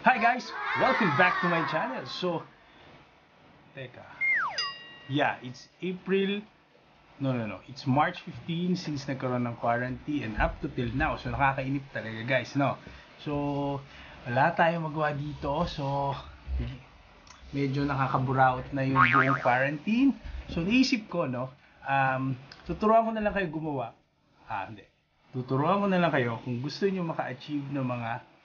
Hi guys! Welcome back to my channel. So, teka. Yeah, it's April. No. It's March 15 since nagkaroon ng quarantine and up to till now. So, nakakainip talaga guys, no? So, wala tayong magawa dito. So, medyo nakakaburaot na yung buong quarantine. So, naisip ko, no? Tuturuan ko na lang kayo gumawa. Hindi. Tuturuan ko na lang kayo kung gusto niyo maka-achieve ng mga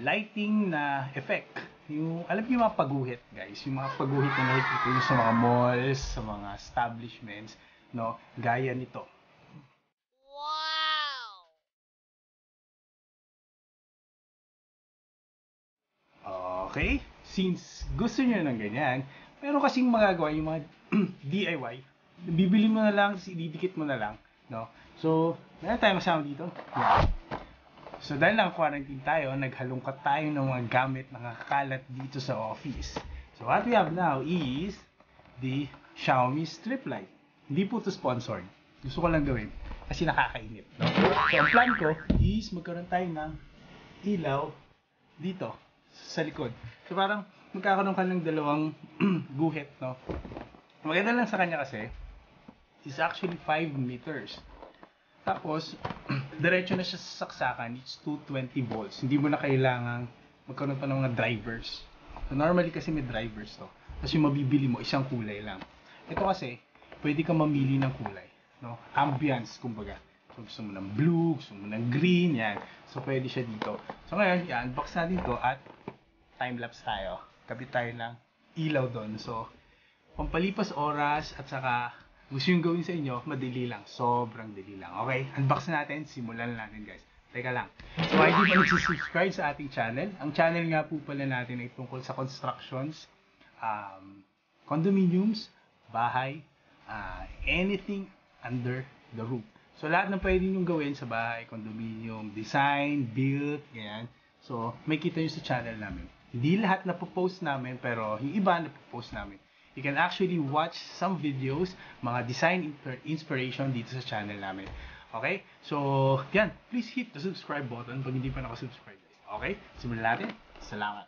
lighting na effect. Yung, alam niyo yung mga paguhit, guys. Yung mga paguhit na nakikita niyo sa mga malls, sa mga establishments, no? Gaya nito. Wow! Okay? Since gusto niyo ng ganyan, pero kasing magagawa yung mga DIY, bibili mo na lang, ididikit mo na lang, no? So, meron tayong masama dito. Yeah. So dahil naka-quarantine tayo, naghalungkat tayo ng mga gamit na nakakalat dito sa office. So what we have now is the Xiaomi strip light. Hindi po ito sponsored. Gusto ko lang gawin kasi nakakainip. No? So ang plan ko is magkaroon tayo ng ilaw dito sa likod. So parang magkakaroon ka ng dalawang guhit. No? Maganda lang sa kanya kasi is actually 5 meters. Tapos, diretso na siya sa saksakan. It's 220 volts. Hindi mo na kailangan magkaroon pa ng mga drivers. So, normally kasi may drivers to. Tapos yung mabibili mo, isang kulay lang. Ito kasi, pwede ka mamili ng kulay. No? Ambience, kumbaga. So, gusto mo ng blue, gusto mo ng green, yan. So, pwede siya dito. So, ngayon, i-unbox natin to at time-lapse tayo. Kapit tayo ng ilaw doon. So, pampalipas oras at saka gusto yung gawin sa inyo, madali lang. Sobrang dali lang. Okay? Unbox natin. Simulan natin, guys. Teka lang. So, hindi pa nagsisubscribe sa ating channel. Ang channel nga po pala natin ay tungkol sa constructions, condominiums, bahay, anything under the roof. So, lahat ng pwede nyo gawin sa bahay, condominium, design, build, ganyan. So, may kita nyo sa channel namin. Hindi lahat na po-post namin, pero yung iba na po-post namin. You can actually watch some videos, mga design inspiration dito sa channel namin. Okay? So, yan. Please hit the subscribe button pag hindi pa nakasubscribe. Okay? Simulan natin. Salamat.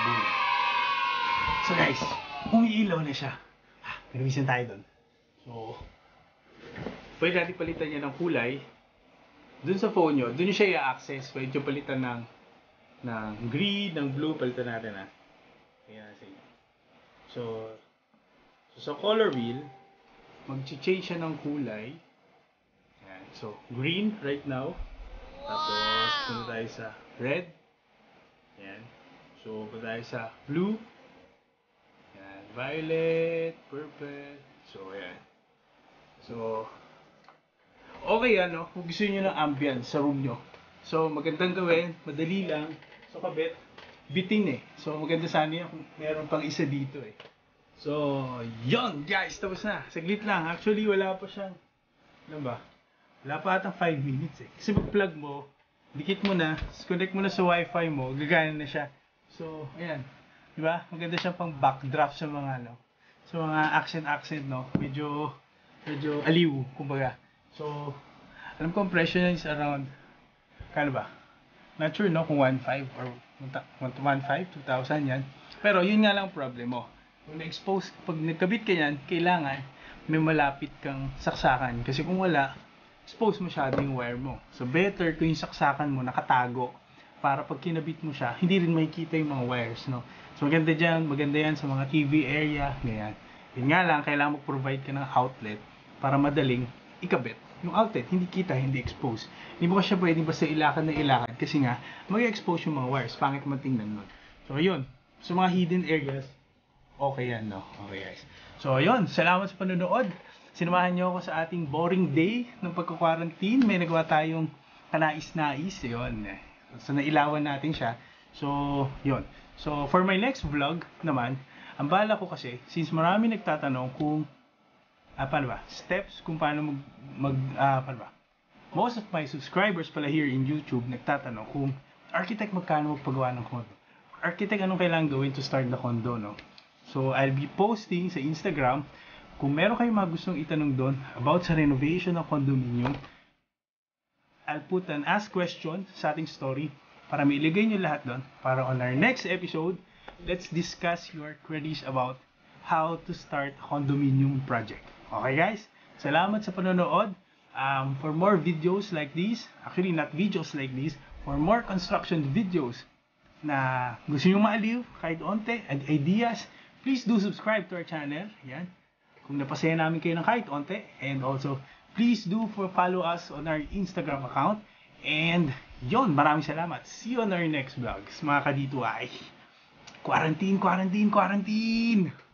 Boom. So guys, umiilaw na siya. Pinawisan tayo doon. So, pwede natin palitan niya ng kulay. Doon sa phone nyo, doon nyo siya i-access. Pwede nyo palitan ng green, ng blue, palitan natin ha. Ayan sa inyo. So, sa color wheel, mag-change siya ng kulay. Ayan. So, green right now. Tapos, punta tayo sa red. Ayan. So, punta tayo sa blue. Ayan. Violet, purple. So, ayan. So, okay yan, no? Kung gusto nyo ng ambience sa room nyo. So, magandang gawin. Madali lang. So, kabit. Bitin eh. So, maganda sana yan kung meron pang isa dito eh. So, yun guys. Tapos na. Saglit lang. Actually, wala pa siyang, ano ba? Wala pa atang 5 minutes eh. Kasi pag-plug mo, dikit mo na, connect mo na sa wifi mo, gagana na siya. So, ayan. Diba? Maganda siyang pang backdraft sa mga, ano, sa mga accent, no? Medyo medyo aliw, kumbaga. So, alam ko ang presyo niya is around, kano ba? Not sure, no, kung 1.5 or 1.5, 2,000 yan. Pero yun nga lang ang problem mo. Kung na-expose, pag nagkabit ka yan, kailangan may malapit kang saksakan. Kasi kung wala, expose masyado yung wire mo. So, better kung yung saksakan mo nakatago para pag kinabit mo siya, hindi rin makikita yung mga wires, no? So, maganda yan sa mga TV area, ganyan. Yun nga lang, kailangan mag-provide ka ng outlet para madaling ikabit. Yung outlet, hindi kita, hindi expose. Hindi mo siya pwedeng basta ilakad na ilakad kasi nga, mag-expose yung mga wires. Pangit man tingnan mo. So, yun. So, mga hidden areas, okay yan, no? Okay, guys. So, yun. Salamat sa panonood. Sinamahan niyo ako sa ating boring day ng pagka-quarantine. May nagawa tayong kanais-nais. Yun. So, nailawan natin siya. So, yun. So, for my next vlog naman, ang bala ko kasi, since marami nagtatanong kung paano ba? Steps kung paano paano ba? Most of my subscribers pala here in YouTube nagtatanong kung architect magkano magpagawa ng condo. Architect anong kailangan gawin to start the condo, no? So, I'll be posting sa Instagram kung meron kayong mga gustong itanong doon about sa renovation ng condominium. I'll put an ask question sa ating story para mailigay nyo lahat doon. Para on our next episode, let's discuss your queries about how to start a condominium project. Okay guys? Salamat sa panonood. For more videos like this, actually not videos like this, for more construction videos na gusto nyo maaliw, kahit onte, and ideas, please do subscribe to our channel. Yan. Kung napasaya namin kayo ng kahit onte. And also, please do follow us on our Instagram account. And yon, maraming salamat. See you on our next vlogs. Mga kadito ay quarantine, quarantine, quarantine!